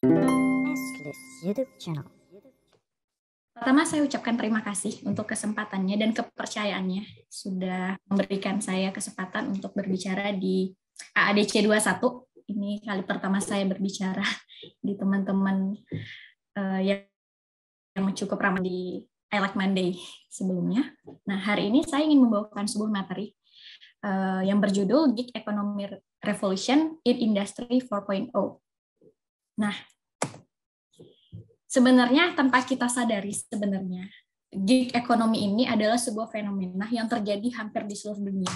Nestlist YouTube channel. Pertama, saya ucapkan terima kasih untuk kesempatannya dan kepercayaannya sudah memberikan saya kesempatan untuk berbicara di AADC 21. Ini kali pertama saya berbicara di teman-teman yang cukup ramai di I Like Monday sebelumnya. Nah, hari ini saya ingin membawakan sebuah materi yang berjudul Gig Economy Revolution in Industry 4.0. Nah, sebenarnya tanpa kita sadari sebenarnya gig economy ini adalah sebuah fenomena yang terjadi hampir di seluruh dunia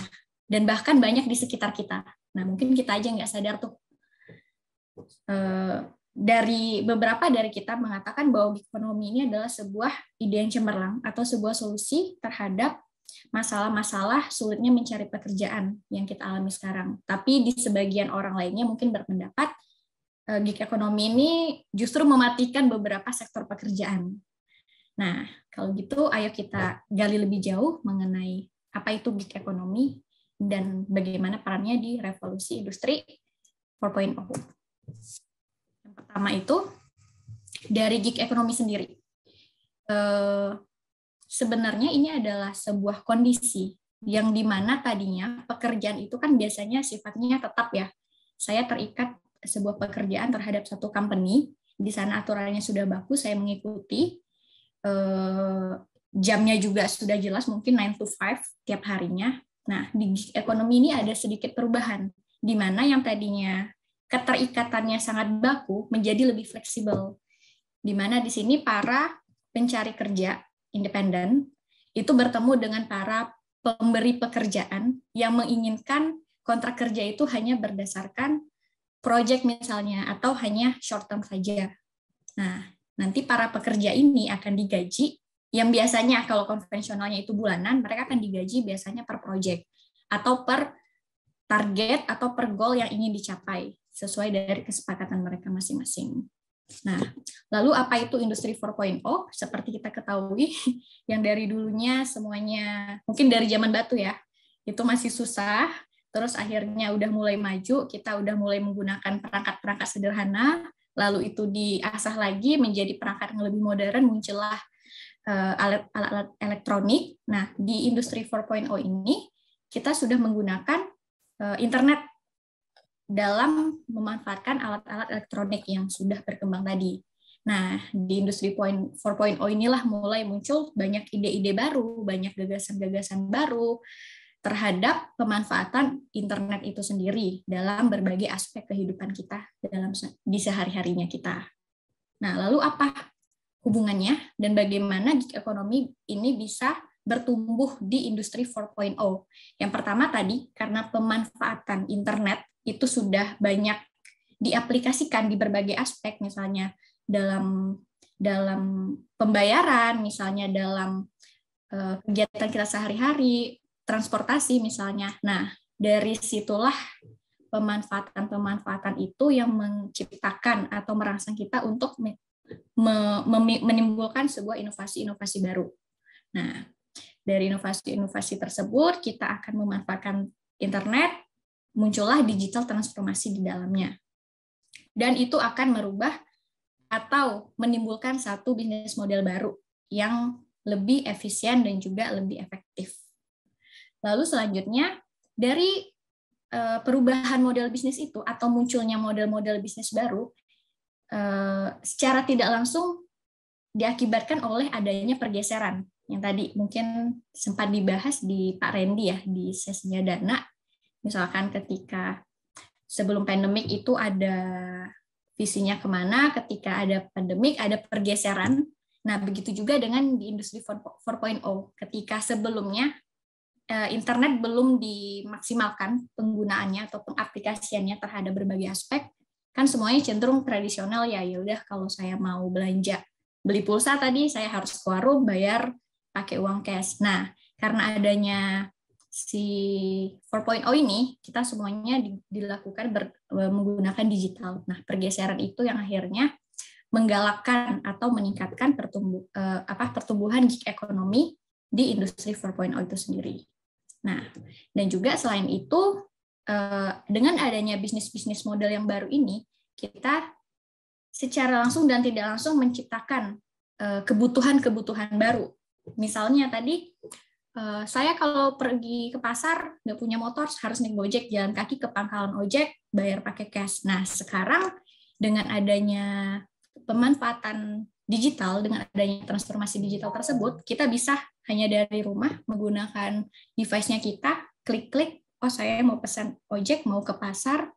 dan bahkan banyak di sekitar kita. Nah, mungkin kita aja nggak sadar tuh. Dari beberapa dari kita mengatakan bahwa gig economy ini adalah sebuah ide yang cemerlang atau sebuah solusi terhadap masalah-masalah sulitnya mencari pekerjaan yang kita alami sekarang. Tapi di sebagian orang lainnya mungkin berpendapat gig economy ini justru mematikan beberapa sektor pekerjaan. Nah, kalau gitu ayo kita gali lebih jauh mengenai apa itu gig economy dan bagaimana perannya di revolusi industri 4.0. Yang pertama itu dari gig economy sendiri. Sebenarnya ini adalah sebuah kondisi yang dimana tadinya pekerjaan itu kan biasanya sifatnya tetap ya. Saya terikat sebuah pekerjaan terhadap satu company, di sana aturannya sudah bagus, saya mengikuti, jamnya juga sudah jelas, mungkin 9 to 5 tiap harinya. Nah, di gig economy ini ada sedikit perubahan, di mana yang tadinya keterikatannya sangat baku menjadi lebih fleksibel, di mana di sini para pencari kerja independen itu bertemu dengan para pemberi pekerjaan yang menginginkan kontrak kerja itu hanya berdasarkan project misalnya, atau hanya short term saja. Nah, nanti para pekerja ini akan digaji, yang biasanya kalau konvensionalnya itu bulanan, mereka akan digaji biasanya per project, atau per target, atau per goal yang ingin dicapai, sesuai dari kesepakatan mereka masing-masing. Nah, lalu apa itu industri 4.0? Seperti kita ketahui, yang dari dulunya semuanya, mungkin dari zaman batu ya, itu masih susah, terus akhirnya udah mulai maju, kita udah mulai menggunakan perangkat-perangkat sederhana, lalu itu diasah lagi menjadi perangkat yang lebih modern, muncullah alat-alat elektronik. Nah, di industri 4.0 ini, kita sudah menggunakan internet dalam memanfaatkan alat-alat elektronik yang sudah berkembang tadi. Nah, di industri 4.0 inilah mulai muncul banyak ide-ide baru, banyak gagasan-gagasan baru, terhadap pemanfaatan internet itu sendiri dalam berbagai aspek kehidupan kita di sehari-harinya kita. Nah, lalu apa hubungannya dan bagaimana gig economy ini bisa bertumbuh di industri 4.0? Yang pertama tadi, karena pemanfaatan internet itu sudah banyak diaplikasikan di berbagai aspek, misalnya dalam pembayaran, misalnya dalam kegiatan kita sehari-hari, transportasi misalnya. Nah, dari situlah pemanfaatan itu yang menciptakan atau merangsang kita untuk menimbulkan sebuah inovasi-inovasi baru. Nah, dari inovasi-inovasi tersebut kita akan memanfaatkan internet, muncullah digital transformasi di dalamnya. Dan itu akan merubah atau menimbulkan satu bisnis model baru yang lebih efisien dan juga lebih efektif. Lalu selanjutnya, dari perubahan model bisnis itu atau munculnya model-model bisnis baru, secara tidak langsung diakibatkan oleh adanya pergeseran yang tadi mungkin sempat dibahas di Pak Randy ya di sesinya Dana. Misalkan ketika sebelum pandemik itu ada visinya kemana, ketika ada pandemik ada pergeseran. Nah, begitu juga dengan di industri 4.0. Ketika sebelumnya internet belum dimaksimalkan penggunaannya atau pengaplikasiannya terhadap berbagai aspek, kan semuanya cenderung tradisional ya. Ya udah, kalau saya mau belanja, beli pulsa tadi, saya harus ke warung bayar pakai uang cash. Nah, karena adanya si 4.0 ini, kita semuanya dilakukan menggunakan digital. Nah, pergeseran itu yang akhirnya menggalakkan atau meningkatkan pertumbuhan gig economy di industri 4.0 itu sendiri. Nah, dan juga selain itu, dengan adanya bisnis-bisnis model yang baru ini, kita secara langsung dan tidak langsung menciptakan kebutuhan-kebutuhan baru. Misalnya tadi, saya kalau pergi ke pasar nggak punya motor, harus naik Gojek, jalan kaki ke pangkalan ojek, bayar pakai cash. Nah, sekarang dengan adanya pemanfaatan digital, dengan adanya transformasi digital tersebut, kita bisa hanya dari rumah menggunakan device-nya kita, klik-klik, oh saya mau pesan ojek, mau ke pasar,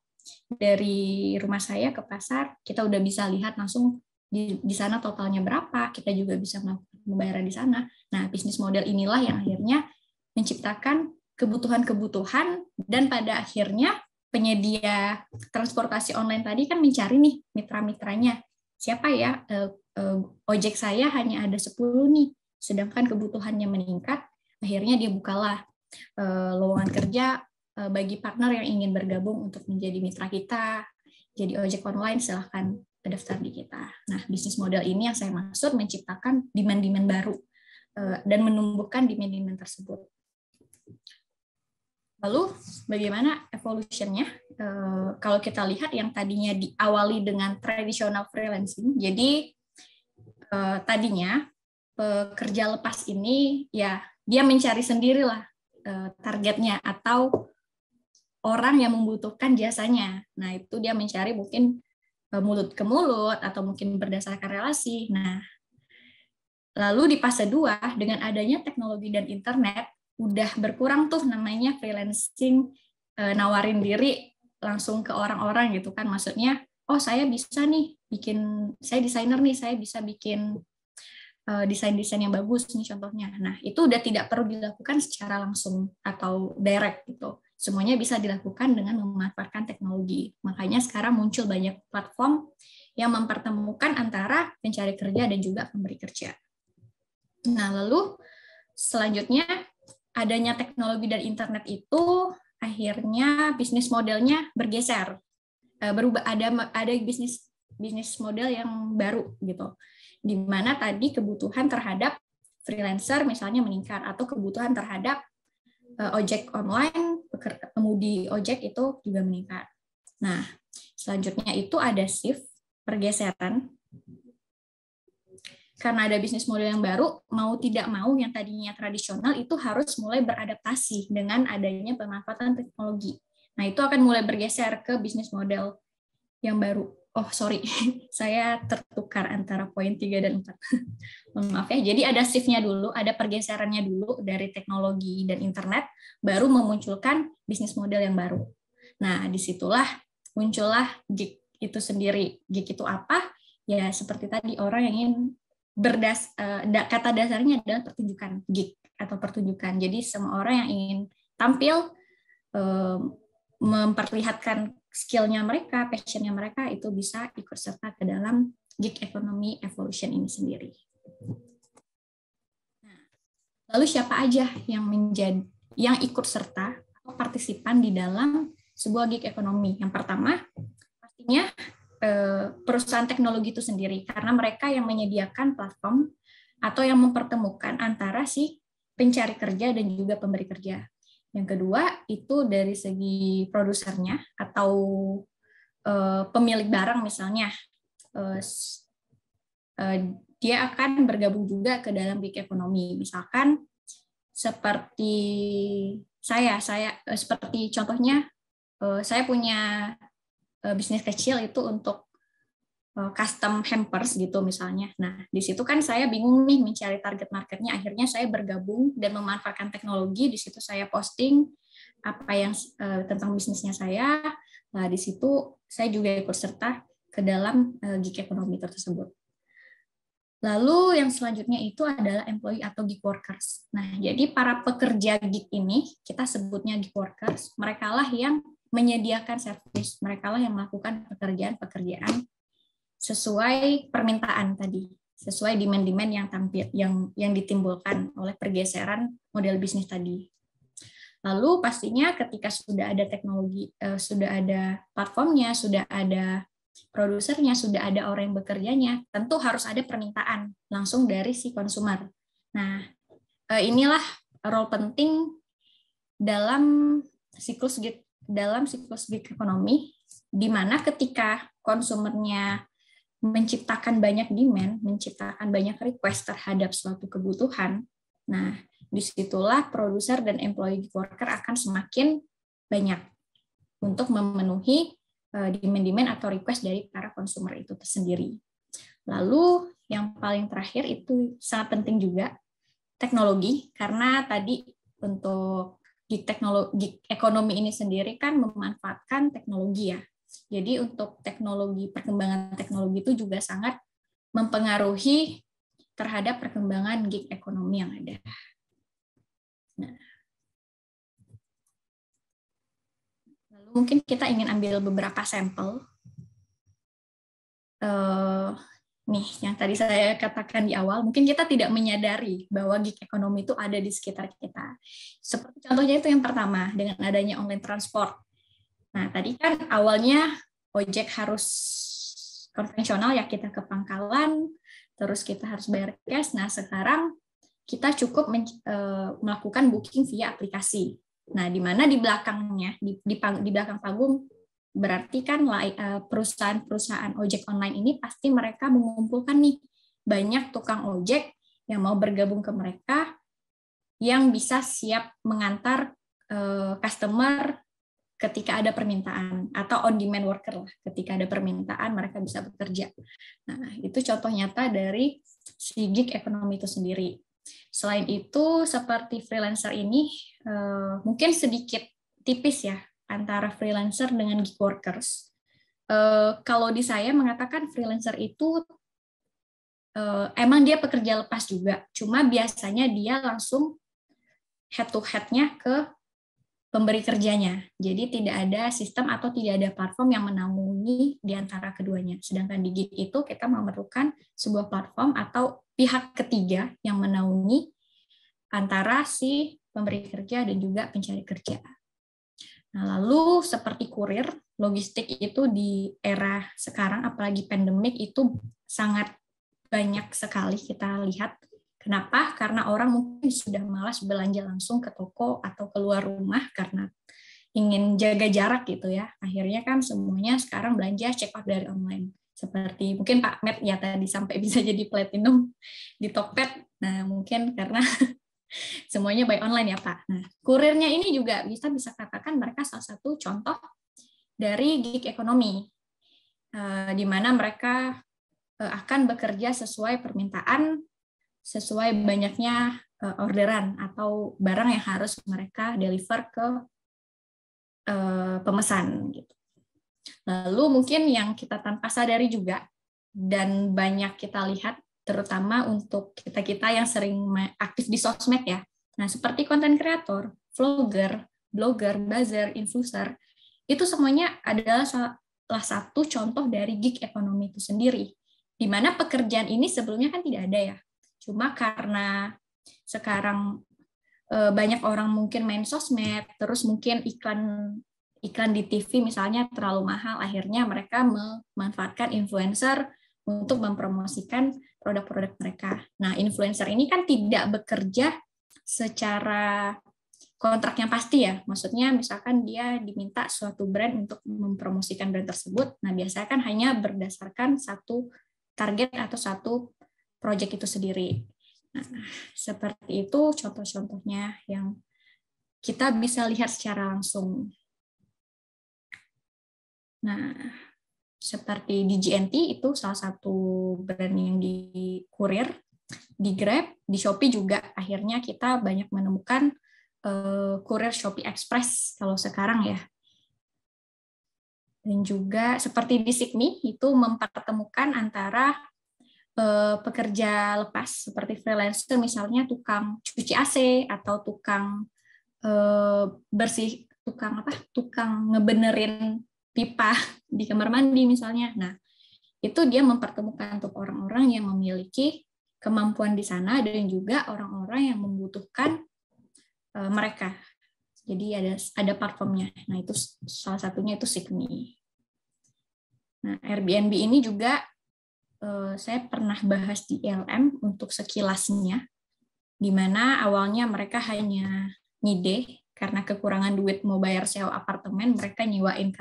dari rumah saya ke pasar, kita udah bisa lihat langsung di sana totalnya berapa, kita juga bisa melakukan pembayaran di sana. Nah, bisnis model inilah yang akhirnya menciptakan kebutuhan-kebutuhan, dan pada akhirnya penyedia transportasi online tadi kan mencari nih mitra-mitranya. Siapa ya? Ojek saya hanya ada 10 nih, sedangkan kebutuhannya meningkat, akhirnya dia bukalah lowongan kerja bagi partner yang ingin bergabung untuk menjadi mitra kita, jadi ojek online, silahkan daftar di kita. Nah, bisnis model ini yang saya maksud menciptakan demand-demand baru dan menumbuhkan demand-demand tersebut. Lalu, bagaimana evolution-nya? Kalau kita lihat yang tadinya diawali dengan tradisional freelancing, jadi tadinya pekerja lepas ini ya dia mencari sendirilah targetnya atau orang yang membutuhkan jasanya. Nah, itu dia mencari mungkin mulut ke mulut atau mungkin berdasarkan relasi. Nah, lalu di fase 2 dengan adanya teknologi dan internet udah berkurang tuh namanya freelancing, nawarin diri langsung ke orang-orang gitu kan. Maksudnya, oh saya bisa nih bikin, saya desainer nih, saya bisa bikin desain-desain yang bagus nih contohnya. Nah, itu udah tidak perlu dilakukan secara langsung atau direct gitu. Semuanya bisa dilakukan dengan memanfaatkan teknologi. Makanya sekarang muncul banyak platform yang mempertemukan antara pencari kerja dan juga pemberi kerja. Nah, lalu selanjutnya adanya teknologi dan internet itu akhirnya bisnis modelnya bergeser. Berubah, ada bisnis model yang baru gitu. Di mana tadi kebutuhan terhadap freelancer misalnya meningkat, atau kebutuhan terhadap ojek online, pengemudi ojek itu juga meningkat. Nah, selanjutnya itu ada shift, pergeseran. Karena ada bisnis model yang baru, mau tidak mau yang tadinya tradisional itu harus mulai beradaptasi dengan adanya pemanfaatan teknologi. Nah, itu akan mulai bergeser ke bisnis model yang baru. Oh, sorry, saya tertukar antara poin 3 dan 4. Maaf ya, jadi ada shift-nya dulu, ada pergeserannya dulu dari teknologi dan internet, baru memunculkan bisnis model yang baru. Nah, disitulah muncullah gig itu sendiri. Gig itu apa? Ya, seperti tadi, orang yang ingin kata dasarnya adalah pertunjukan, gig atau pertunjukan. Jadi, semua orang yang ingin tampil, memperlihatkan skill-nya mereka, passion-nya mereka, itu bisa ikut serta ke dalam gig economy evolution ini sendiri. Nah, lalu siapa aja yang ikut serta atau partisipan di dalam sebuah gig economy? Yang pertama, pastinya perusahaan teknologi itu sendiri, karena mereka yang menyediakan platform atau yang mempertemukan antara si pencari kerja dan juga pemberi kerja. Yang kedua, itu dari segi produsernya atau pemilik barang misalnya, dia akan bergabung juga ke dalam gig economy. Misalkan seperti saya seperti contohnya, saya punya bisnis kecil itu untuk custom hampers gitu misalnya. Nah, di situ kan saya bingung nih mencari target marketnya. Akhirnya saya bergabung dan memanfaatkan teknologi. Di situ saya posting apa yang tentang bisnisnya saya. Nah, di situ saya juga ikut serta ke dalam gig economy tersebut. Lalu yang selanjutnya itu adalah employee atau gig workers. Nah, jadi para pekerja gig ini kita sebutnya gig workers. Merekalah yang menyediakan service, merekalah yang melakukan pekerjaan-pekerjaan sesuai permintaan tadi, sesuai demand-demand yang tampil yang ditimbulkan oleh pergeseran model bisnis tadi. Lalu pastinya ketika sudah ada teknologi, sudah ada platformnya, sudah ada produsernya, sudah ada orang yang bekerjanya, tentu harus ada permintaan langsung dari si konsumer. Nah, inilah role penting dalam siklus gig ekonomi, di mana ketika konsumernya menciptakan banyak demand, menciptakan banyak request terhadap suatu kebutuhan, nah disitulah produser dan employee gig worker akan semakin banyak untuk memenuhi demand-demand atau request dari para konsumer itu tersendiri. Lalu yang paling terakhir itu sangat penting juga teknologi, karena tadi untuk gig ekonomi ini sendiri kan memanfaatkan teknologi ya. Jadi untuk teknologi, perkembangan teknologi itu juga sangat mempengaruhi terhadap perkembangan gig ekonomi yang ada. Nah, lalu mungkin kita ingin ambil beberapa sampel. Nih, yang tadi saya katakan di awal, mungkin kita tidak menyadari bahwa gig ekonomi itu ada di sekitar kita. Seperti contohnya itu yang pertama, dengan adanya online transport. Nah, tadi kan awalnya ojek harus konvensional ya, kita ke pangkalan, terus kita harus bayar cash. Nah, sekarang kita cukup melakukan booking via aplikasi. Nah, di mana di belakangnya, di belakang panggung, berarti kan perusahaan-perusahaan ojek online ini pasti mereka mengumpulkan nih banyak tukang ojek yang mau bergabung ke mereka, yang bisa siap mengantar customer ketika ada permintaan, atau on demand worker lah, ketika ada permintaan mereka bisa bekerja. Nah, itu contoh nyata dari si gig ekonomi itu sendiri. Selain itu, seperti freelancer ini mungkin sedikit tipis ya antara freelancer dengan gig workers. Kalau di saya mengatakan freelancer itu emang dia pekerja lepas juga, cuma biasanya dia langsung head to head-nya ke pemberi kerjanya. Jadi tidak ada sistem atau tidak ada platform yang menaungi di antara keduanya. Sedangkan di gig itu kita memerlukan sebuah platform atau pihak ketiga yang menaungi antara si pemberi kerja dan juga pencari kerja. Nah, lalu seperti kurir, logistik itu di era sekarang, apalagi pandemik, itu sangat banyak sekali kita lihat. Kenapa? Karena orang mungkin sudah malas belanja langsung ke toko atau keluar rumah karena ingin jaga jarak gitu ya. Akhirnya kan semuanya sekarang belanja check out dari online. Seperti mungkin Pak Matt ya tadi sampai bisa jadi platinum di Tokped. Nah, mungkin karena semuanya by online ya Pak. Nah, kurirnya ini juga bisa katakan mereka salah satu contoh dari gig ekonomi, di mana mereka akan bekerja sesuai permintaan, sesuai banyaknya orderan atau barang yang harus mereka deliver ke pemesan. Gitu. Lalu mungkin yang kita tanpa sadari juga, dan banyak kita lihat, terutama untuk kita-kita yang sering aktif di sosmed ya. Nah, seperti konten kreator, vlogger, blogger, buzzer, influencer, itu semuanya adalah salah satu contoh dari gig ekonomi itu sendiri. Di mana pekerjaan ini sebelumnya kan tidak ada ya. Cuma karena sekarang banyak orang mungkin main sosmed, terus mungkin iklan di TV misalnya terlalu mahal, akhirnya mereka memanfaatkan influencer untuk mempromosikan produk-produk mereka. Nah, influencer ini kan tidak bekerja secara kontrak yang pasti ya. Maksudnya misalkan dia diminta suatu brand untuk mempromosikan brand tersebut, nah biasanya kan hanya berdasarkan satu target atau satu project itu sendiri. Nah, seperti itu contoh-contohnya yang kita bisa lihat secara langsung. Nah, seperti di GNT itu salah satu brand yang di kurir, di Grab, di Shopee juga akhirnya kita banyak menemukan kurir Shopee Express kalau sekarang ya. Dan juga seperti di Sigmi itu mempertemukan antara pekerja lepas seperti freelancer, misalnya tukang cuci AC atau tukang tukang ngebenerin pipa di kamar mandi misalnya. Nah, itu dia mempertemukan untuk orang-orang yang memiliki kemampuan di sana dan juga orang-orang yang membutuhkan mereka. Jadi ada platformnya. Nah, itu salah satunya itu Sigmi. Nah, Airbnb ini juga saya pernah bahas di ILM untuk sekilasnya, di mana awalnya mereka hanya ngide karena kekurangan duit mau bayar sewa apartemen, mereka nyewain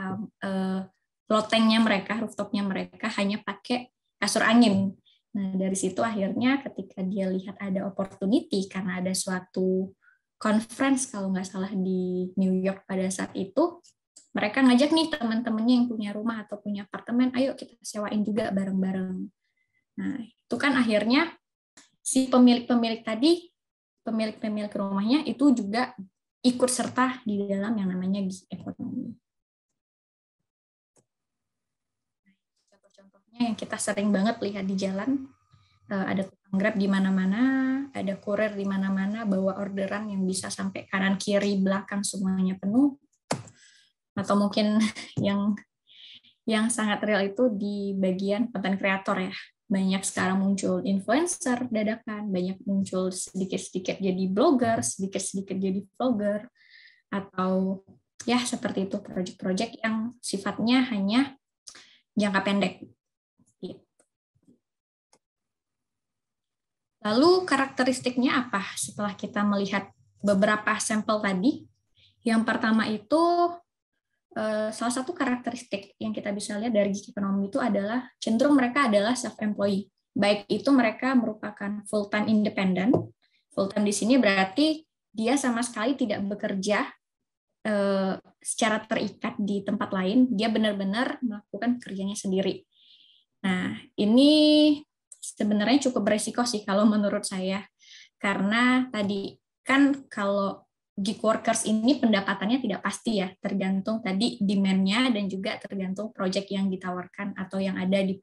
lotengnya mereka, rooftopnya mereka hanya pakai kasur angin. Nah, dari situ akhirnya ketika dia lihat ada opportunity karena ada suatu conference kalau nggak salah di New York pada saat itu, mereka ngajak nih teman-temannya yang punya rumah atau punya apartemen, ayo kita sewain juga bareng-bareng. Nah, itu kan akhirnya si pemilik-pemilik tadi, pemilik-pemilik rumahnya itu juga ikut serta di dalam yang namanya gig economy. Contoh-contohnya yang kita sering banget lihat di jalan, ada tukang Grab di mana-mana, ada kurir di mana-mana, bawa orderan yang bisa sampai kanan, kiri, belakang semuanya penuh. Atau mungkin yang sangat real itu di bagian konten kreator ya. Banyak sekarang muncul influencer dadakan, banyak muncul sedikit-sedikit jadi blogger, sedikit-sedikit jadi vlogger, atau ya seperti itu proyek-proyek yang sifatnya hanya jangka pendek. Lalu karakteristiknya apa setelah kita melihat beberapa sampel tadi? Yang pertama itu salah satu karakteristik yang kita bisa lihat dari gig economy itu adalah cenderung mereka adalah self-employed. Baik itu mereka merupakan full-time independent. Full-time di sini berarti dia sama sekali tidak bekerja secara terikat di tempat lain. Dia benar-benar melakukan kerjanya sendiri. Nah, ini sebenarnya cukup beresiko sih kalau menurut saya. Karena tadi kan kalau gig workers ini pendapatannya tidak pasti ya, tergantung tadi demand-nya dan juga tergantung project yang ditawarkan atau yang ada di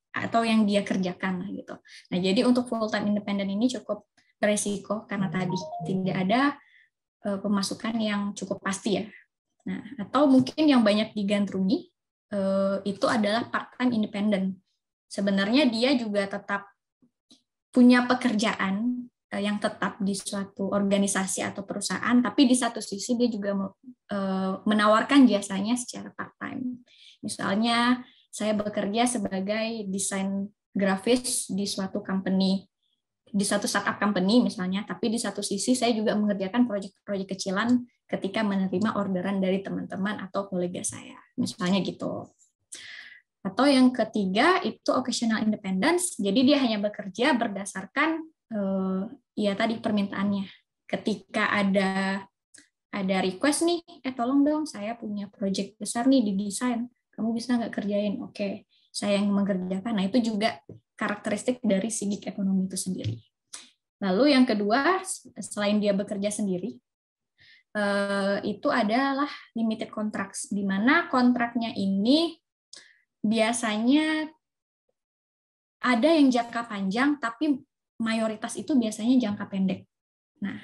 atau yang dia kerjakan gitu. Nah, jadi untuk full time independent ini cukup beresiko karena tadi tidak ada pemasukan yang cukup pasti ya. Nah, atau mungkin yang banyak digandrungi itu adalah part time independent. Sebenarnya dia juga tetap punya pekerjaan yang tetap di suatu organisasi atau perusahaan, tapi di satu sisi dia juga menawarkan jasanya secara part-time. Misalnya, saya bekerja sebagai desain grafis di suatu company, di suatu startup company misalnya, tapi di satu sisi saya juga mengerjakan proyek-proyek kecilan ketika menerima orderan dari teman-teman atau kolega saya, misalnya gitu. Atau yang ketiga itu occasional independence, jadi dia hanya bekerja berdasarkan ya tadi permintaannya. Ketika ada request nih, tolong dong saya punya project besar nih di desain, kamu bisa nggak kerjain? Oke, saya yang mengerjakan. Nah itu juga karakteristik dari si gig economy itu sendiri. Lalu yang kedua, selain dia bekerja sendiri, itu adalah limited contracts, di mana kontraknya ini biasanya ada yang jangka panjang, tapi mayoritas itu biasanya jangka pendek. Nah,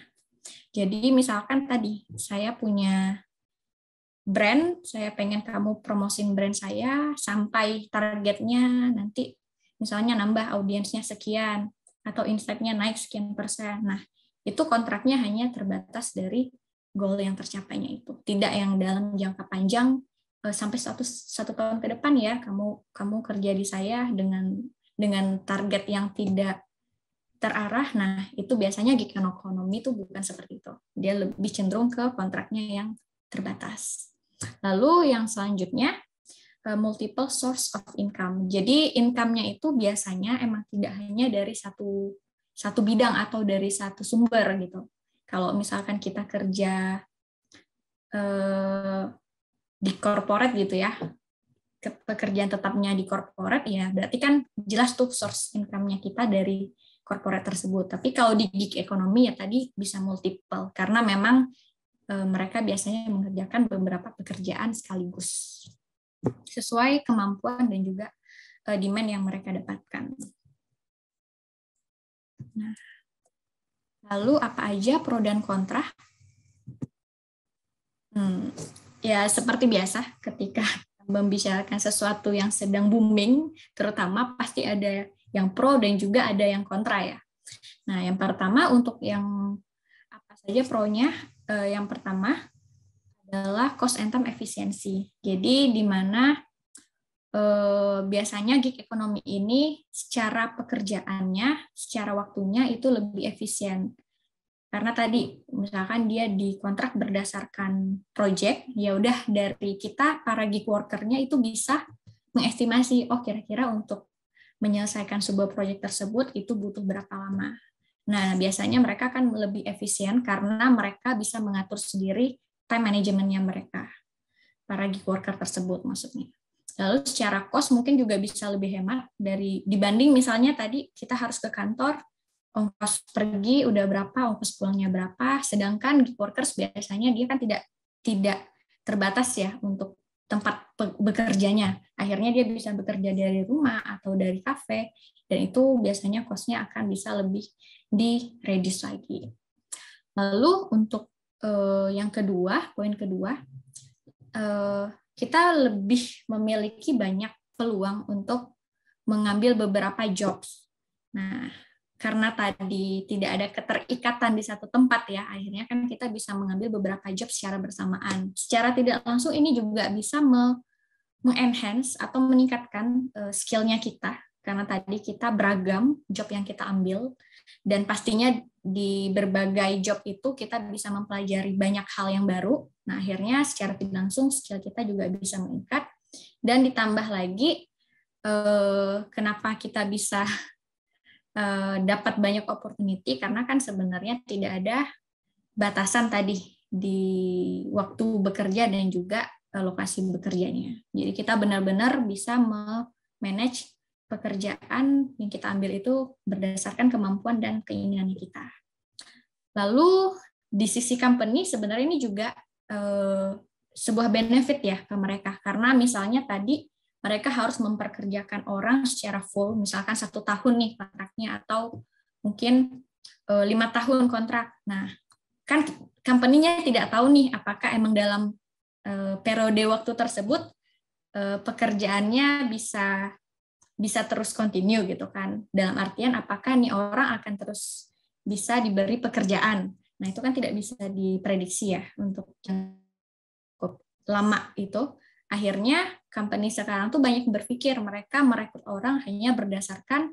jadi misalkan tadi saya punya brand, saya pengen kamu promosin brand saya sampai targetnya nanti misalnya nambah audiensnya sekian atau insight-nya naik sekian persen. Nah, itu kontraknya hanya terbatas dari goal yang tercapainya itu. Tidak yang dalam jangka panjang sampai satu tahun ke depan ya kamu kerja di saya dengan target yang tidak terarah. Nah itu biasanya gig economy itu bukan seperti itu, dia lebih cenderung ke kontraknya yang terbatas. Lalu yang selanjutnya multiple source of income, jadi income-nya itu biasanya emang tidak hanya dari satu bidang atau dari satu sumber gitu. Kalau misalkan kita kerja di corporate gitu ya, pekerjaan tetapnya di corporate ya berarti kan jelas tuh source income-nya kita dari corporate tersebut. Tapi kalau di gig economy ya tadi bisa multiple karena memang mereka biasanya mengerjakan beberapa pekerjaan sekaligus sesuai kemampuan dan juga demand yang mereka dapatkan. Nah, lalu apa aja pro dan kontra? Ya seperti biasa ketika membicarakan sesuatu yang sedang booming, terutama pasti ada yang pro dan juga ada yang kontra ya. Nah, yang pertama untuk yang apa saja pro-nya, yang pertama adalah cost and time efficiency. Jadi di mana biasanya gig economy ini secara pekerjaannya, secara waktunya itu lebih efisien. Karena tadi misalkan dia dikontrak berdasarkan project, ya udah dari kita para gig worker-nya itu bisa mengestimasi, oh kira-kira untuk menyelesaikan sebuah proyek tersebut itu butuh berapa lama. Nah, biasanya mereka akan lebih efisien karena mereka bisa mengatur sendiri time manajemennya mereka, para gig worker tersebut maksudnya. Lalu secara cost mungkin juga bisa lebih hemat dibanding misalnya tadi kita harus ke kantor, ongkos pergi udah berapa, ongkos pulangnya berapa, sedangkan gig workers biasanya dia kan tidak terbatas ya untuk tempat bekerjanya. Akhirnya dia bisa bekerja dari rumah atau dari kafe, dan itu biasanya cost-nya akan bisa lebih di-reduce lagi. Lalu untuk yang kedua, poin kedua, kita lebih memiliki banyak peluang untuk mengambil beberapa jobs. Nah, karena tadi tidak ada keterikatan di satu tempat ya, akhirnya kan kita bisa mengambil beberapa job secara bersamaan. Secara tidak langsung ini juga bisa mengenhance atau meningkatkan skill-nya kita, karena tadi kita beragam job yang kita ambil, dan pastinya di berbagai job itu kita bisa mempelajari banyak hal yang baru. Nah, akhirnya secara tidak langsung skill kita juga bisa meningkat, dan ditambah lagi kenapa kita bisa dapat banyak opportunity, karena kan sebenarnya tidak ada batasan tadi di waktu bekerja dan juga lokasi bekerjanya. Jadi kita benar-benar bisa manage pekerjaan yang kita ambil itu berdasarkan kemampuan dan keinginan kita. Lalu di sisi company sebenarnya ini juga sebuah benefit ya ke mereka, karena misalnya tadi mereka harus memperkerjakan orang secara full, misalkan 1 tahun nih kontraknya, atau mungkin 5 tahun kontrak. Nah, kan company-nya tidak tahu nih apakah emang dalam periode waktu tersebut pekerjaannya bisa terus continue gitu kan. Dalam artian apakah nih orang akan terus bisa diberi pekerjaan. Nah, itu kan tidak bisa diprediksi ya untuk cukup lama itu. Akhirnya company sekarang tuh banyak berpikir mereka merekrut orang hanya berdasarkan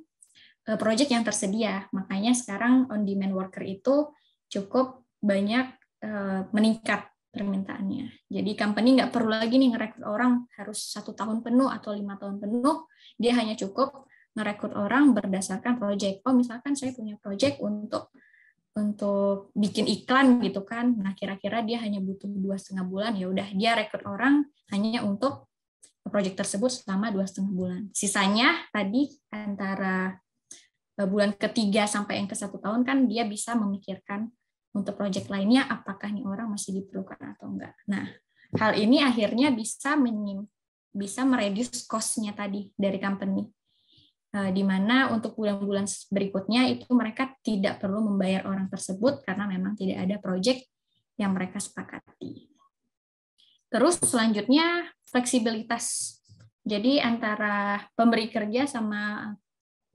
project yang tersedia. Makanya sekarang on-demand worker itu cukup banyak meningkat permintaannya. Jadi company nggak perlu lagi nih ngerekrut orang harus 1 tahun penuh atau 5 tahun penuh. Dia hanya cukup ngerekrut orang berdasarkan project. Oh, misalkan saya punya project untuk bikin iklan gitu kan. Nah, kira-kira dia hanya butuh 2,5 bulan, ya udah dia rekrut orang hanya untuk proyek tersebut selama 2,5 bulan. Sisanya tadi antara bulan ketiga sampai yang ke-1 tahun kan dia bisa memikirkan untuk proyek lainnya apakah nih orang masih diperlukan atau enggak. Nah, hal ini akhirnya bisa mereduce cost-nya tadi dari company. Di mana untuk bulan-bulan berikutnya itu mereka tidak perlu membayar orang tersebut karena memang tidak ada proyek yang mereka sepakati. Terus selanjutnya fleksibilitas. Jadi antara pemberi kerja sama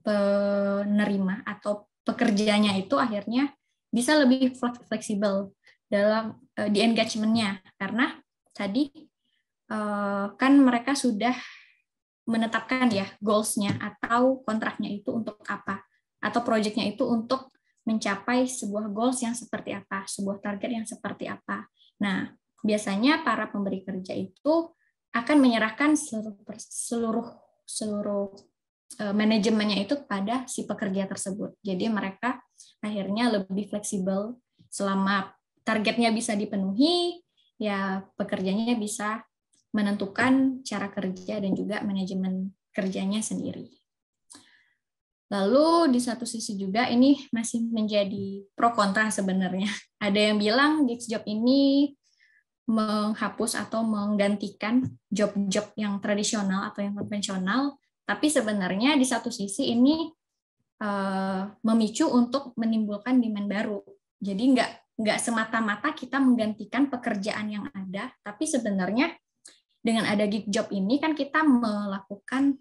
penerima atau pekerjanya itu akhirnya bisa lebih fleksibel dalam di engagement-nya, karena tadi kan mereka sudah menetapkan ya goals-nya atau kontraknya itu untuk apa, atau proyeknya itu untuk mencapai sebuah goals yang seperti apa, sebuah target yang seperti apa. Nah, biasanya para pemberi kerja itu akan menyerahkan seluruh manajemennya itu kepada si pekerja tersebut. Jadi mereka akhirnya lebih fleksibel, selama targetnya bisa dipenuhi, ya pekerjanya bisa menentukan cara kerja dan juga manajemen kerjanya sendiri. Lalu di satu sisi juga ini masih menjadi pro kontra sebenarnya. Ada yang bilang gigs job ini menghapus atau menggantikan job-job yang tradisional atau yang konvensional, tapi sebenarnya di satu sisi ini memicu untuk menimbulkan demand baru. Jadi nggak semata-mata kita menggantikan pekerjaan yang ada, tapi sebenarnya dengan ada gig job ini kan kita melakukan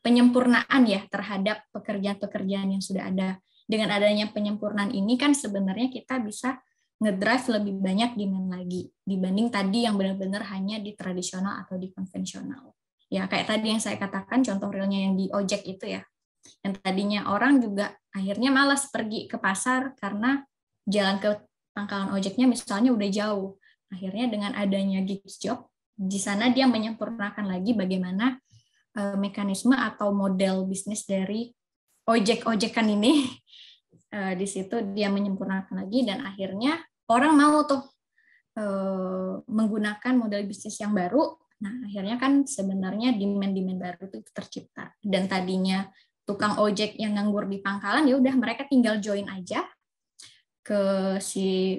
penyempurnaan ya terhadap pekerjaan-pekerjaan yang sudah ada. Dengan adanya penyempurnaan ini kan sebenarnya kita bisa ngedrive lebih banyak demand lagi dibanding tadi yang benar-benar hanya di tradisional atau di konvensional. Ya kayak tadi yang saya katakan contoh realnya yang di ojek itu ya. Yang tadinya orang juga akhirnya malas pergi ke pasar karena jalan ke pangkalan ojeknya misalnya udah jauh. Akhirnya dengan adanya gigs job, di sana dia menyempurnakan lagi bagaimana mekanisme atau model bisnis dari ojek-ojekan ini. Di situ dia menyempurnakan lagi dan akhirnya orang mau tuh menggunakan model bisnis yang baru. Nah, akhirnya kan sebenarnya demand-demand baru itu tercipta. Dan tadinya tukang ojek yang nganggur di pangkalan, ya udah mereka tinggal join aja ke si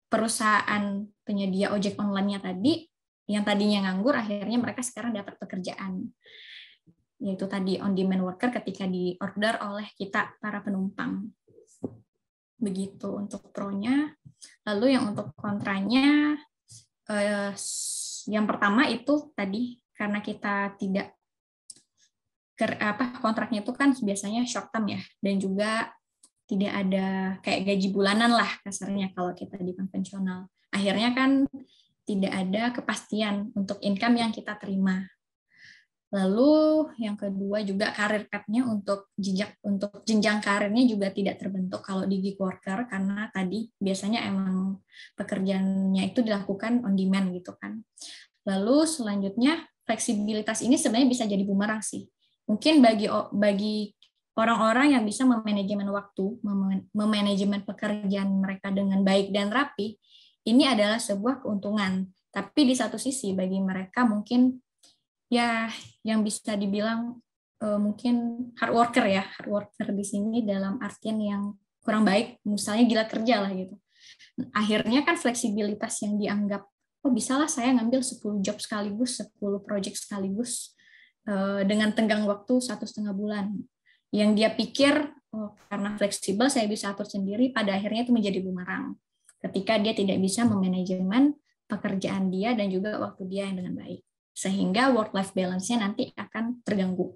perusahaan penyedia ojek online-nya tadi, yang tadinya nganggur, akhirnya mereka sekarang dapat pekerjaan. Yaitu tadi on-demand worker ketika di-order oleh kita, para penumpang. Begitu untuk pro-nya. Lalu yang untuk kontranya, yang pertama itu tadi, karena kita tidak, kontraknya itu kan biasanya short term ya, dan juga tidak ada kayak gaji bulanan lah kasarnya kalau kita di konvensional. Akhirnya kan tidak ada kepastian untuk income yang kita terima. Lalu yang kedua juga karir path-nya untuk jenjang karirnya juga tidak terbentuk kalau di gig worker, karena tadi biasanya emang pekerjaannya itu dilakukan on demand gitu kan. Lalu selanjutnya fleksibilitas ini sebenarnya bisa jadi bumerang sih. Mungkin bagi orang-orang yang bisa memanajemen waktu, memanajemen pekerjaan mereka dengan baik dan rapi, ini adalah sebuah keuntungan. Tapi di satu sisi bagi mereka mungkin ya yang bisa dibilang mungkin hard worker ya, hard worker di sini dalam artian yang kurang baik, misalnya gila kerja lah gitu. Akhirnya kan fleksibilitas yang dianggap, oh bisalah saya ngambil 10 job sekaligus, 10 project sekaligus dengan tenggang waktu 1,5 bulan. Yang dia pikir, oh, karena fleksibel saya bisa atur sendiri, pada akhirnya itu menjadi bumerang. Ketika dia tidak bisa memanajemen pekerjaan dia dan juga waktu dia yang dengan baik. Sehingga work-life balance-nya nanti akan terganggu.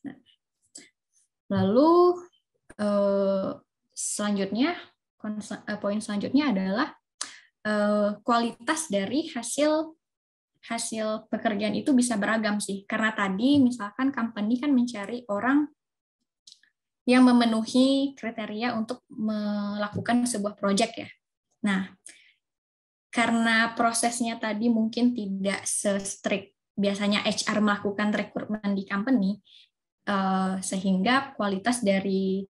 Nah, lalu selanjutnya, poin selanjutnya adalah kualitas dari hasil pekerjaan itu bisa beragam sih. Karena tadi misalkan company kan mencari orang yang memenuhi kriteria untuk melakukan sebuah project ya. Nah, karena prosesnya tadi mungkin tidak se-strict biasanya HR melakukan rekrutmen di company, sehingga kualitas dari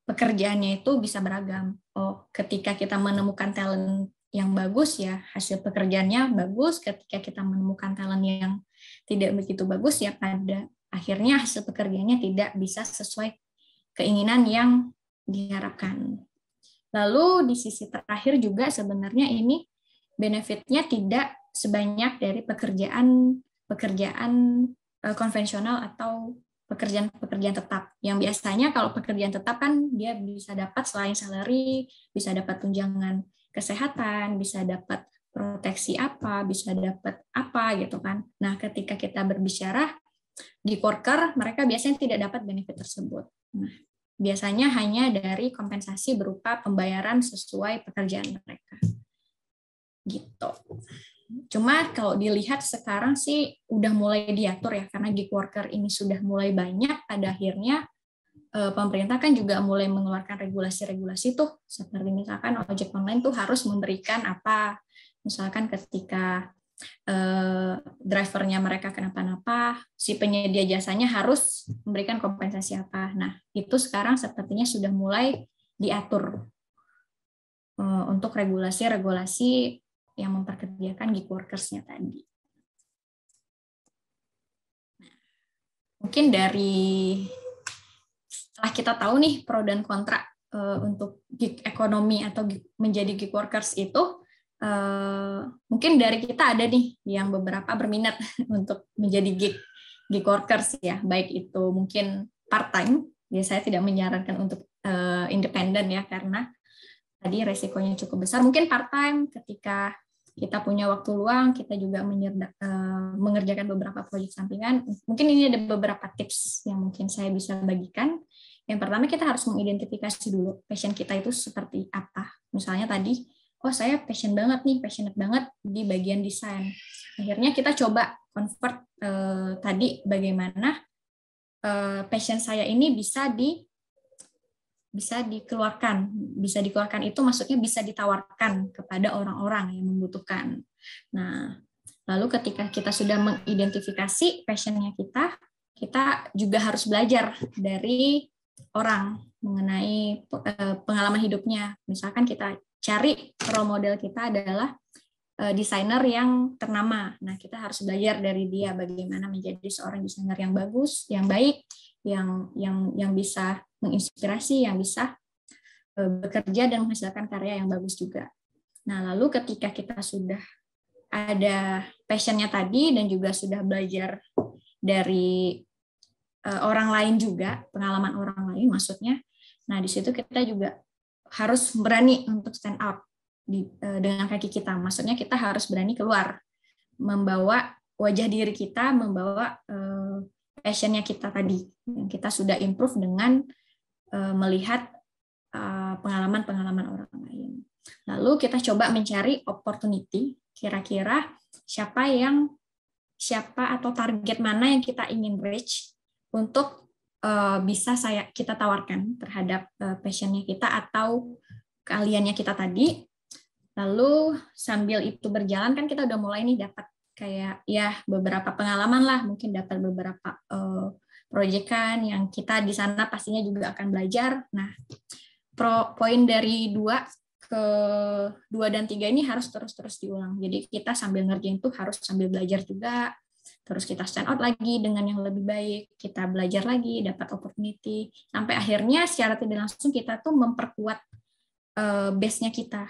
pekerjaannya itu bisa beragam. Oh, ketika kita menemukan talent yang bagus ya, hasil pekerjaannya bagus. Ketika kita menemukan talent yang tidak begitu bagus ya, pada akhirnya hasil pekerjaannya tidak bisa sesuai keinginan yang diharapkan. Lalu di sisi terakhir juga sebenarnya ini benefitnya tidak sebanyak dari pekerjaan konvensional atau pekerjaan tetap. Yang biasanya kalau pekerjaan tetap kan dia bisa dapat selain salary, bisa dapat tunjangan kesehatan, bisa dapat proteksi apa, bisa dapat apa gitu kan. Nah, ketika kita berbicara di worker, mereka biasanya tidak dapat benefit tersebut. Nah, biasanya hanya dari kompensasi berupa pembayaran sesuai pekerjaan mereka. Gitu. Cuma kalau dilihat sekarang sih udah mulai diatur ya, karena gig worker ini sudah mulai banyak, pada akhirnya pemerintah kan juga mulai mengeluarkan regulasi-regulasi tuh, seperti misalkan ojek online tuh harus memberikan apa, misalkan ketika drivernya mereka kenapa-napa, si penyedia jasanya harus memberikan kompensasi apa. Nah, itu sekarang sepertinya sudah mulai diatur untuk regulasi-regulasi yang memperkerjakan gig workers-nya tadi. Nah, mungkin dari setelah kita tahu nih pro dan kontra untuk gig ekonomi atau menjadi gig workers itu, mungkin dari kita ada nih yang beberapa berminat untuk menjadi gig workers ya, baik itu mungkin part time, ya saya tidak menyarankan untuk independen ya, karena tadi resikonya cukup besar. Mungkin part time ketika kita punya waktu luang, kita juga mengerjakan beberapa proyek sampingan. Mungkin ini ada beberapa tips yang mungkin saya bisa bagikan. Yang pertama, kita harus mengidentifikasi dulu passion kita itu seperti apa. Misalnya tadi, oh saya passionate banget di bagian desain. Akhirnya kita coba convert tadi bagaimana passion saya ini bisa dikeluarkan itu maksudnya bisa ditawarkan kepada orang-orang yang membutuhkan. Nah, Lalu ketika kita sudah mengidentifikasi passion-nya kita juga harus belajar dari orang mengenai pengalaman hidupnya. Misalkan kita cari role model kita adalah desainer yang ternama. Nah, kita harus belajar dari dia bagaimana menjadi seorang desainer yang bagus, yang baik, yang bisa menginspirasi, yang bisa bekerja dan menghasilkan karya yang bagus juga. Nah, lalu ketika kita sudah ada passion-nya tadi dan juga sudah belajar dari orang lain juga, pengalaman orang lain maksudnya. Nah, di situ kita juga harus berani untuk stand out dengan kaki kita. Maksudnya kita harus berani keluar, membawa wajah diri kita, membawa passion-nya kita tadi. Kita sudah improve dengan melihat pengalaman-pengalaman orang lain. Lalu kita coba mencari opportunity, kira-kira siapa atau target mana yang kita ingin reach untuk bisa kita tawarkan terhadap passion-nya kita atau keahliannya kita tadi. Lalu sambil itu berjalan kan kita udah mulai nih dapat kayak ya beberapa pengalaman lah, mungkin dapat beberapa proyekan yang kita di sana pastinya juga akan belajar. Nah, poin dari 2 dan 3 ini harus terus diulang. Jadi kita sambil ngerjain tuh harus sambil belajar juga. Terus kita stand out lagi dengan yang lebih baik, kita belajar lagi, dapat opportunity, sampai akhirnya secara tidak langsung kita tuh memperkuat base-nya kita.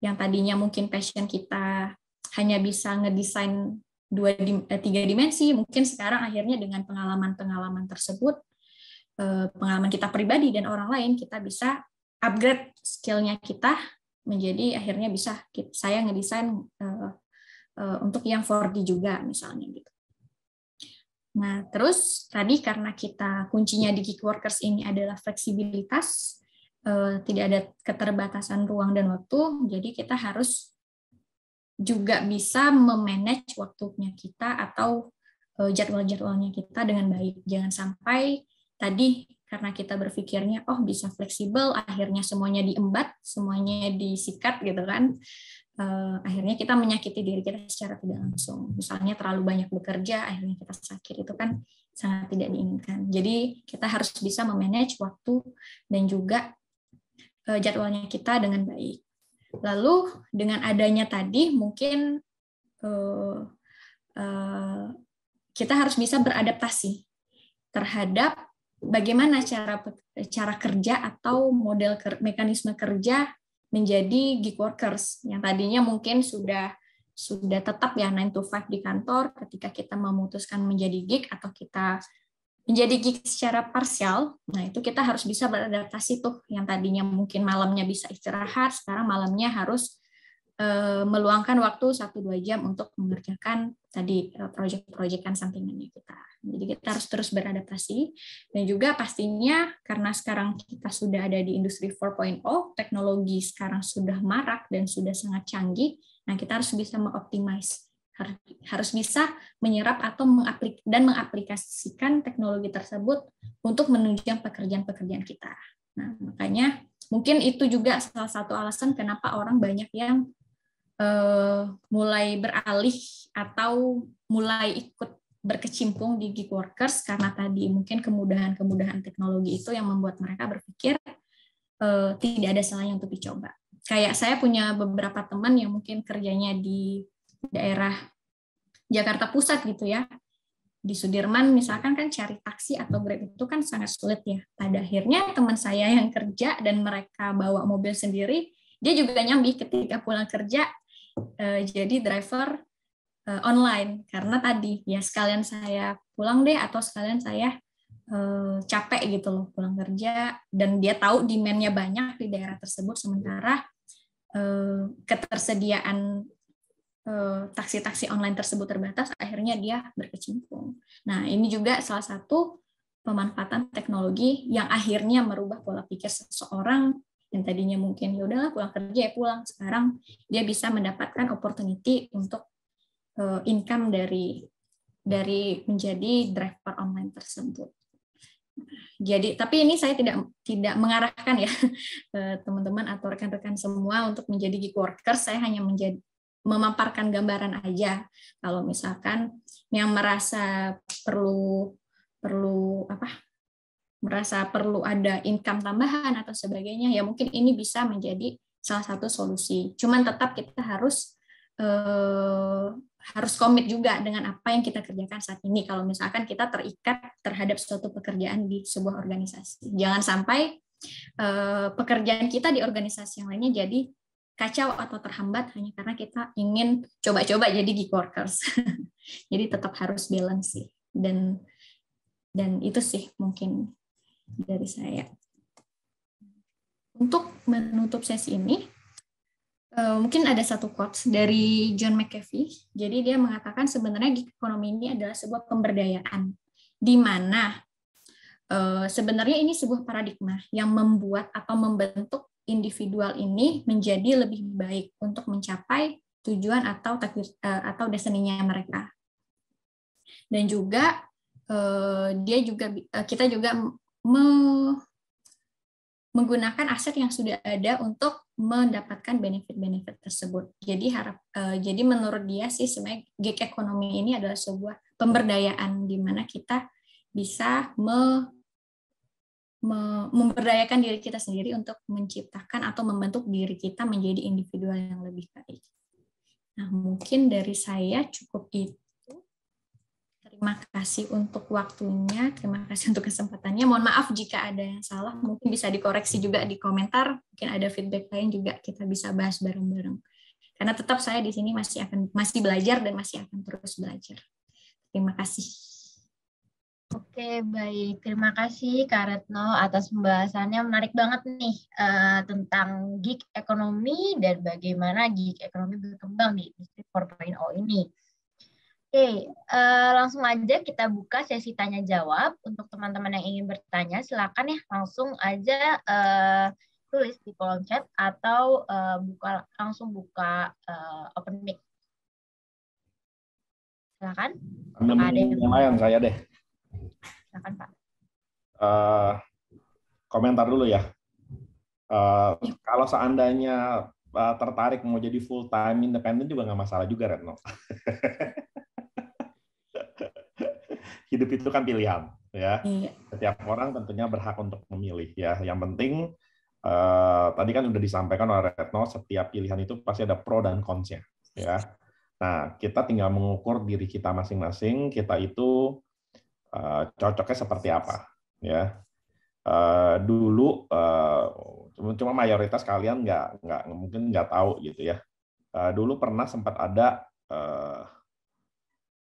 Yang tadinya mungkin passion kita hanya bisa ngedesain 3 dimensi, mungkin sekarang akhirnya dengan pengalaman-pengalaman tersebut, pengalaman kita pribadi dan orang lain, kita bisa upgrade skill-nya kita menjadi akhirnya bisa saya ngedesain untuk yang 4D juga misalnya gitu. Nah, terus tadi karena kita kuncinya di gig workers ini adalah fleksibilitas, tidak ada keterbatasan ruang dan waktu, jadi kita harus juga bisa memanage waktunya kita atau jadwal-jadwalnya kita dengan baik. Jangan sampai tadi karena kita berpikirnya bisa fleksibel, akhirnya semuanya diembat, semuanya disikat gitu kan. Akhirnya kita menyakiti diri kita secara tidak langsung. Misalnya terlalu banyak bekerja, akhirnya kita sakit, itu kan sangat tidak diinginkan. Jadi kita harus bisa memanage waktu dan juga jadwalnya kita dengan baik. Lalu dengan adanya tadi mungkin kita harus bisa beradaptasi terhadap bagaimana cara kerja atau model mekanisme kerja menjadi gig workers yang tadinya mungkin sudah tetap ya 9 to 5 di kantor. Ketika kita memutuskan menjadi gig atau kita menjadi gig secara parsial, nah itu kita harus bisa beradaptasi tuh, yang tadinya mungkin malamnya bisa istirahat, sekarang malamnya harus meluangkan waktu 1-2 jam untuk mengerjakan tadi proyek-proyekan sampingannya kita. Jadi kita harus terus beradaptasi, dan juga pastinya karena sekarang kita sudah ada di industri 4.0, teknologi sekarang sudah marak dan sudah sangat canggih, nah kita harus bisa mengoptimize, harus bisa menyerap atau mengaplikasikan teknologi tersebut untuk menunjang pekerjaan-pekerjaan kita. Nah, makanya mungkin itu juga salah satu alasan kenapa orang banyak yang mulai beralih atau mulai ikut berkecimpung di gig workers, karena tadi mungkin kemudahan-kemudahan teknologi itu yang membuat mereka berpikir tidak ada salahnya untuk dicoba. Kayak saya punya beberapa teman yang mungkin kerjanya di daerah Jakarta Pusat gitu ya, di Sudirman misalkan kan cari taksi atau Grab itu kan sangat sulit ya. Pada akhirnya teman saya yang kerja dan mereka bawa mobil sendiri, dia juga nyambi ketika pulang kerja jadi driver online, karena tadi ya sekalian saya pulang deh atau sekalian saya capek gitu loh pulang kerja, dan dia tahu demand-nya banyak di daerah tersebut, sementara ketersediaan taksi-taksi online tersebut terbatas, akhirnya dia berkecimpung. Nah, ini juga salah satu pemanfaatan teknologi yang akhirnya merubah pola pikir seseorang yang tadinya mungkin ya udahlah pulang kerja ya pulang, sekarang dia bisa mendapatkan opportunity untuk income dari menjadi driver online tersebut. Jadi, tapi ini saya tidak mengarahkan ya teman-teman atau rekan-rekan semua untuk menjadi gig workers. Saya hanya memaparkan gambaran aja. Kalau misalkan yang merasa perlu perlu apa merasa perlu ada income tambahan atau sebagainya, ya mungkin ini bisa menjadi salah satu solusi. Cuman tetap kita harus komit juga dengan apa yang kita kerjakan saat ini. Kalau misalkan kita terikat terhadap suatu pekerjaan di sebuah organisasi, jangan sampai pekerjaan kita di organisasi yang lainnya jadi kacau atau terhambat hanya karena kita ingin coba-coba jadi gig workers. Jadi tetap harus balance sih. Dan itu sih mungkin dari saya. Untuk menutup sesi ini, mungkin ada satu quotes dari John McAfee. Jadi dia mengatakan sebenarnya gig economy ini adalah sebuah pemberdayaan, di mana sebenarnya ini sebuah paradigma yang membuat atau membentuk individual ini menjadi lebih baik untuk mencapai tujuan atau destiny-nya mereka. Dan juga kita juga menggunakan aset yang sudah ada untuk mendapatkan benefit-benefit tersebut. Jadi menurut dia sih sebenarnya gig economy ini adalah sebuah pemberdayaan di mana kita bisa memberdayakan diri kita sendiri untuk menciptakan atau membentuk diri kita menjadi individual yang lebih baik. Nah, mungkin dari saya cukup itu. Terima kasih untuk waktunya, terima kasih untuk kesempatannya. Mohon maaf jika ada yang salah, mungkin bisa dikoreksi juga di komentar, mungkin ada feedback lain juga kita bisa bahas bareng-bareng. Karena tetap saya di sini masih belajar dan masih akan terus belajar. Terima kasih. Oke, baik. Terima kasih Kak Retno atas pembahasannya. Menarik banget nih tentang gig ekonomi dan bagaimana gig ekonomi berkembang di industri 4.0 ini. Oke, langsung aja kita buka sesi tanya-jawab. Untuk teman-teman yang ingin bertanya, silakan ya langsung aja tulis di kolom chat atau langsung buka open mic. Silakan. Ada yang lain saya deh. Silakan Pak. Komentar dulu ya. Kalau seandainya tertarik mau jadi full time independen juga nggak masalah juga, Retno. Hidup itu kan pilihan, ya. Setiap orang tentunya berhak untuk memilih, ya. Yang penting tadi kan sudah disampaikan oleh Retno, setiap pilihan itu pasti ada pro dan cons-nya, ya. Nah, kita tinggal mengukur diri kita masing-masing, kita itu cocoknya seperti apa, ya. Dulu cuma mayoritas kalian mungkin nggak tahu gitu ya. Dulu pernah sempat ada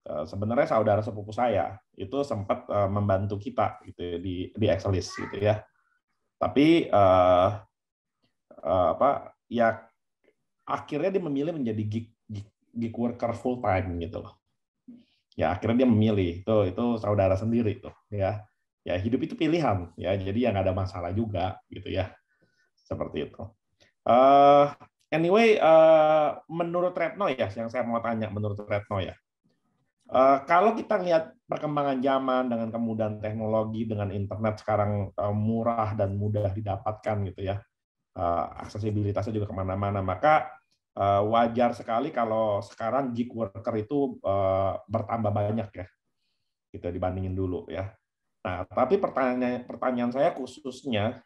sebenarnya saudara sepupu saya itu sempat membantu kita gitu ya, di Exelis gitu ya. Tapi ya akhirnya dia memilih menjadi gig worker full time gitu loh. Ya akhirnya dia memilih itu saudara sendiri tuh ya. Ya hidup itu pilihan ya, jadi ya nggak ada masalah juga gitu ya. Seperti itu. Anyway, menurut Retno ya, yang saya mau tanya menurut Retno ya. Kalau kita lihat perkembangan zaman dengan kemudahan teknologi, dengan internet sekarang murah dan mudah didapatkan gitu ya, aksesibilitasnya juga kemana-mana, maka wajar sekali kalau sekarang gig worker itu bertambah banyak ya, gitu dibandingin dulu ya. Nah, tapi pertanyaan saya khususnya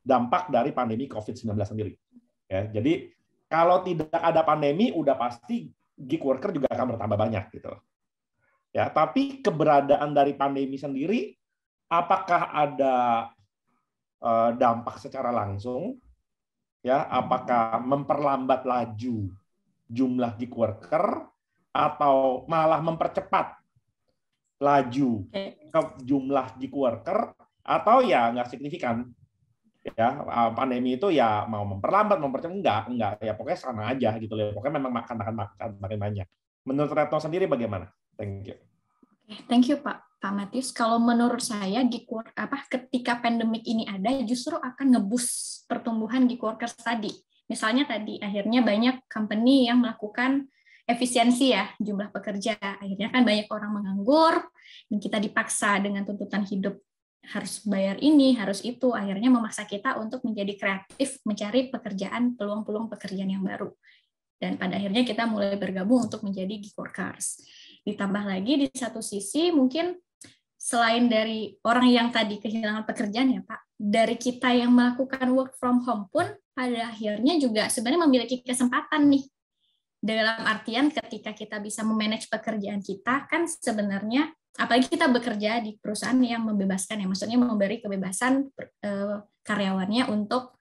dampak dari pandemi COVID-19 sendiri. Ya, jadi kalau tidak ada pandemi, udah pasti gig worker juga akan bertambah banyak gitu. Ya, tapi keberadaan dari pandemi sendiri, apakah ada dampak secara langsung? Ya, apakah memperlambat laju jumlah gig worker atau malah mempercepat laju ke jumlah gig worker atau ya nggak signifikan? Ya, pandemi itu ya mau memperlambat, mempercepat enggak ya pokoknya sama aja gitu loh. Pokoknya memang akan makin banyak. Menurut Retno sendiri bagaimana? Thank you. Thank you Pak Matius. Kalau menurut saya gig work ketika pandemik ini ada justru akan ngeboost pertumbuhan gig workers tadi. Misalnya tadi akhirnya banyak company yang melakukan efisiensi ya jumlah pekerja. Akhirnya kan banyak orang menganggur dan kita dipaksa dengan tuntutan hidup harus bayar ini, harus itu, akhirnya memaksa kita untuk menjadi kreatif, mencari pekerjaan, peluang-peluang pekerjaan yang baru. Dan pada akhirnya kita mulai bergabung untuk menjadi gig workers. Ditambah lagi di satu sisi mungkin selain dari orang yang tadi kehilangan pekerjaan ya Pak, dari kita yang melakukan work from home pun pada akhirnya juga sebenarnya memiliki kesempatan nih. Dalam artian ketika kita bisa memanage pekerjaan kita, kan sebenarnya apalagi kita bekerja di perusahaan yang membebaskan ya, maksudnya memberi kebebasan karyawannya untuk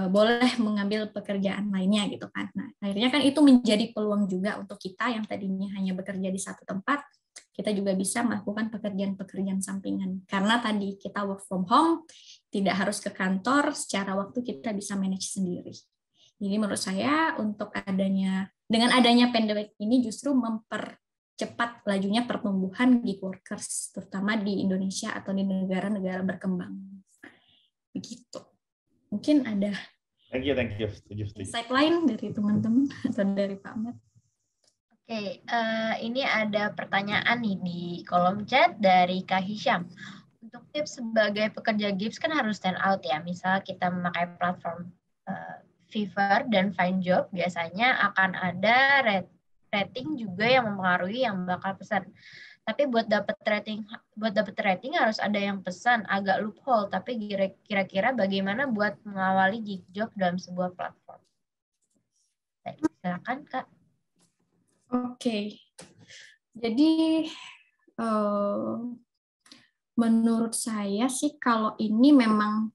boleh mengambil pekerjaan lainnya gitu kan. Nah, akhirnya kan itu menjadi peluang juga untuk kita yang tadinya hanya bekerja di satu tempat, kita juga bisa melakukan pekerjaan-pekerjaan sampingan. Karena tadi kita work from home, tidak harus ke kantor, secara waktu kita bisa manage sendiri. Jadi menurut saya dengan adanya pandemic ini justru mempercepat lajunya pertumbuhan gig workers, terutama di Indonesia atau di negara-negara berkembang. Begitu. Mungkin ada thank you. insight lain dari teman-teman atau dari Pak Ahmad. Oke, ini ada pertanyaan nih di kolom chat dari Kak Hisham. Untuk tips sebagai pekerja gigs kan harus stand out ya. Misal kita memakai platform Fiverr dan Find Job, biasanya akan ada rating juga yang mempengaruhi yang bakal pesan. Tapi buat dapat rating harus ada yang pesan, agak loophole. Tapi kira-kira bagaimana buat mengawali gig job dalam sebuah platform? Baik, silakan Kak. Oke. Jadi menurut saya sih kalau ini memang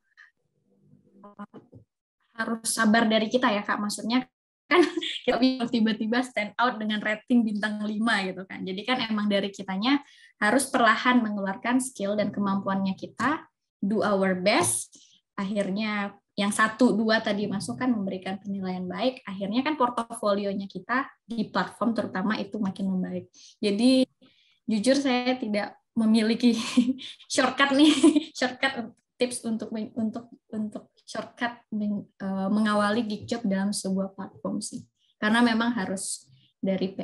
harus sabar dari kita ya Kak. Maksudnya kan kita tiba-tiba stand out dengan rating bintang 5 gitu kan. Jadi kan emang dari kitanya harus perlahan mengeluarkan skill dan kemampuannya kita, do our best, akhirnya yang 1, 2 tadi masuk kan memberikan penilaian baik, akhirnya kan portofolionya kita di platform terutama itu makin membaik. Jadi jujur saya tidak memiliki shortcut tips untuk shortcut mengawali gig job dalam sebuah platform sih. Karena memang harus dari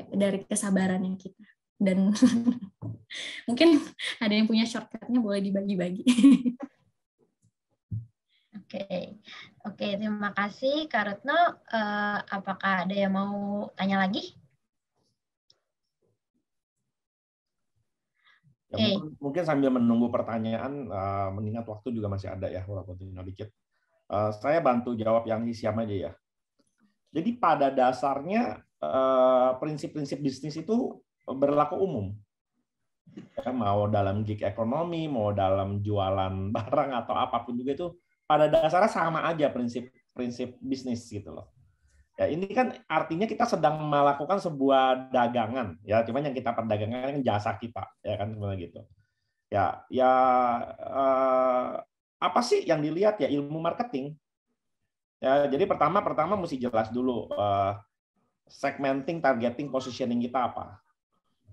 kesabarannya kita. Dan mungkin ada yang punya shortcutnya boleh dibagi-bagi. Oke, terima kasih Kak Retno. Apakah ada yang mau tanya lagi? Ya, mungkin sambil menunggu pertanyaan, mengingat waktu juga masih ada ya, walaupun tinggal dikit. Saya bantu jawab yang Hisham aja ya. Jadi pada dasarnya prinsip-prinsip bisnis itu berlaku umum. Ya, mau dalam gig ekonomi, mau dalam jualan barang atau apapun juga itu pada dasarnya sama aja prinsip bisnis gitu loh. Ya, ini kan artinya kita sedang melakukan sebuah dagangan ya, cuman yang kita perdagangkan kan jasa kita ya kan sebenarnya gitu. Ya apa sih yang dilihat ya ilmu marketing. Ya, jadi pertama mesti jelas dulu segmenting, targeting, positioning kita apa.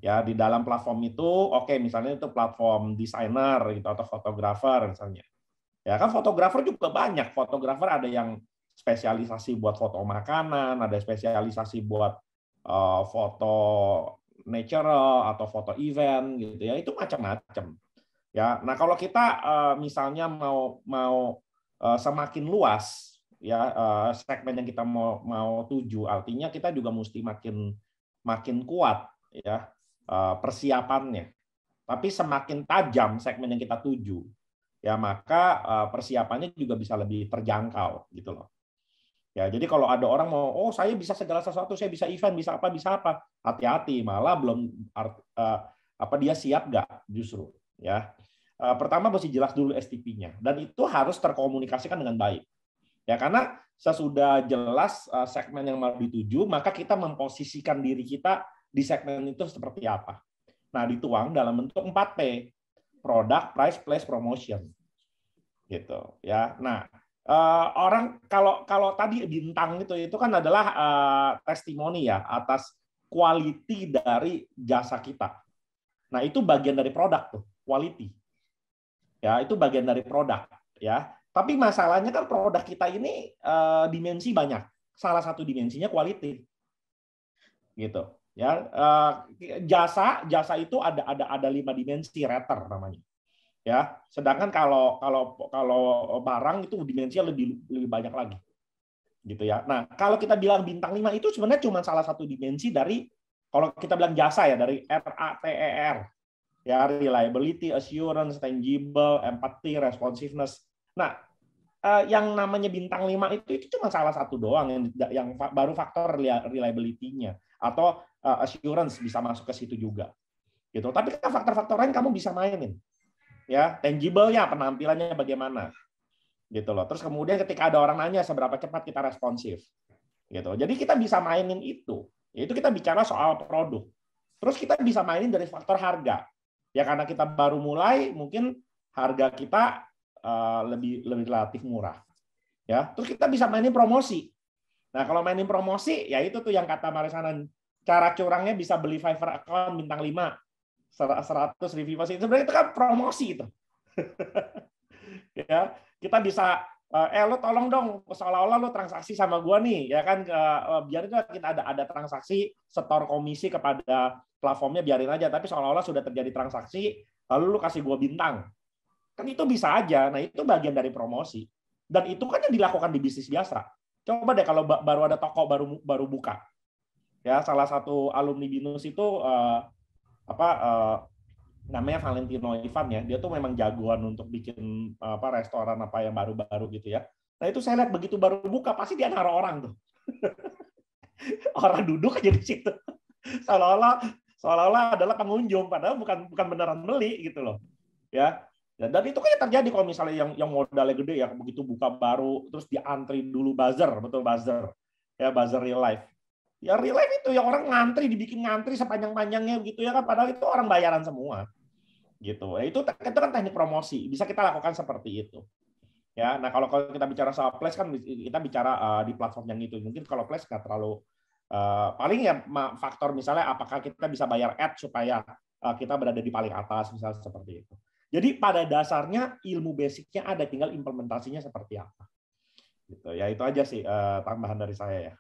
Ya, di dalam platform itu oke, misalnya itu platform desainer gitu atau fotografer misalnya. Ya kan fotografer juga banyak. Fotografer ada yang spesialisasi buat foto makanan, ada spesialisasi buat foto natural atau foto event gitu ya, itu macam-macam. Ya, nah kalau kita misalnya mau semakin luas ya segmen yang kita mau tuju, artinya kita juga mesti makin kuat ya persiapannya. Tapi semakin tajam segmen yang kita tuju, ya maka persiapannya juga bisa lebih terjangkau gitu loh. Ya, jadi kalau ada orang mau, saya bisa segala sesuatu, saya bisa event, bisa apa, hati-hati, malah belum dia siap nggak justru. Ya, pertama mesti jelas dulu STP-nya, dan itu harus terkomunikasikan dengan baik. Ya, karena sesudah jelas segmen yang mau dituju, maka kita memposisikan diri kita di segmen itu seperti apa. Nah, dituang dalam bentuk 4P, product, price, place, promotion, gitu. Ya, nah. Orang kalau tadi bintang itu kan adalah testimoni ya atas quality dari jasa kita. Nah, itu bagian dari produk tuh, quality. Ya, itu bagian dari produk ya. Tapi masalahnya kan produk kita ini dimensi banyak. Salah satu dimensinya quality. Gitu. Ya, jasa itu ada 5 dimensi, rater namanya. ya. Sedangkan kalau barang itu dimensinya lebih banyak lagi, gitu ya. Nah, kalau kita bilang bintang 5 itu sebenarnya cuma salah satu dimensi dari, kalau kita bilang jasa ya, dari RATER, ya, reliability, assurance, tangible, empathy, responsiveness. Nah, yang namanya bintang 5 itu cuma salah satu doang yang baru faktor reliability-nya, atau assurance bisa masuk ke situ juga. Gitu. Tapi faktor-faktor lain kamu bisa mainin. Ya, tangible-nya, penampilannya bagaimana. Gitu loh. Terus kemudian ketika ada orang nanya seberapa cepat kita responsif. Gitu. Jadi kita bisa mainin itu. Itu kita bicara soal produk. Terus kita bisa mainin dari faktor harga. Ya karena kita baru mulai, mungkin harga kita lebih relatif murah. Ya, terus kita bisa mainin promosi. Nah, kalau mainin promosi, ya itu tuh yang kata Marisanan, cara curangnya bisa beli Fiverr account bintang 5, 100 review pasti. Sebenarnya itu kan promosi itu. Ya, kita bisa lo tolong dong, seolah-olah lo transaksi sama gua nih, ya kan, biarin kita ada transaksi setor komisi kepada platformnya, biarin aja, tapi seolah-olah sudah terjadi transaksi, lalu lo kasih gua bintang. Kan itu bisa aja. Nah, itu bagian dari promosi. Dan itu kan yang dilakukan di bisnis biasa. Coba deh kalau baru ada toko baru buka. Ya, salah satu alumni BINUS itu namanya Valentino Ivan ya. Dia tuh memang jagoan untuk bikin restoran yang baru-baru gitu ya. Nah, itu saya lihat begitu baru buka pasti dia naruh orang tuh. Orang duduk aja di situ. Seolah-olah adalah pengunjung, padahal bukan beneran beli gitu loh. Ya. Dan itu kan terjadi kalau misalnya yang modalnya gede ya, begitu buka baru terus diantri dulu buzzer, betul buzzer. Ya, buzzer real life. Ya real life itu ya orang ngantri, dibikin ngantri sepanjang-panjangnya gitu ya kan, padahal itu orang bayaran semua. Gitu. Ya, itu kan teknik promosi, bisa kita lakukan seperti itu. Ya, nah kalau kita bicara soal Flash kan kita bicara di platform yang itu. Mungkin kalau Flash nggak terlalu paling ya faktor misalnya apakah kita bisa bayar ad supaya kita berada di paling atas misalnya seperti itu. Jadi pada dasarnya ilmu basicnya ada, tinggal implementasinya seperti apa. Gitu. Ya itu aja sih tambahan dari saya ya.